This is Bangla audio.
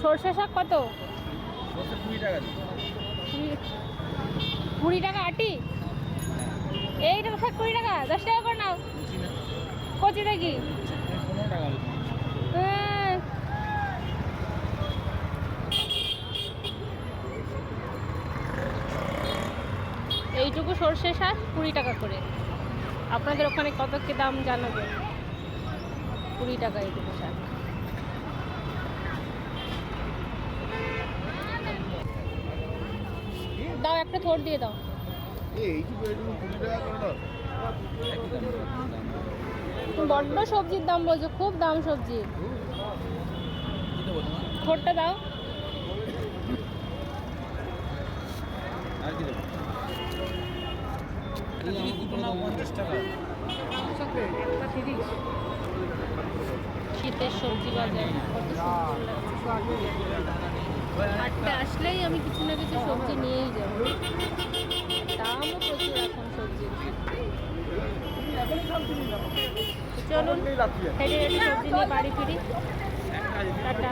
সর্ষে শাক কত? 20 টাকা। 20 টাকা আটি? এইটা শাক 20 টাকা, 10 টাকা করে নাও। কচি দেখি 15 টাকা। এইটুকু সর্ষে শাক 20 টাকা করে। আপনাদের ওখানে কত কি দাম জানাবেন। 20 টাকা এইটুকু শাক। দাও একটা থোড় দিয়ে দাও। বড্ড সবজির দাম বলছো, খুব দাম সবজির। থোড়টা দাও। শীতের সবজি বাজার কত হাটটা আসলেই আমি কিছু না কিছু সবজি নিয়েই যাব। দামও প্রচুর এখন সবজির। চলুন হেঁটে হেঁটে সবজি নিয়ে বাড়ি ফিরি। টাটা।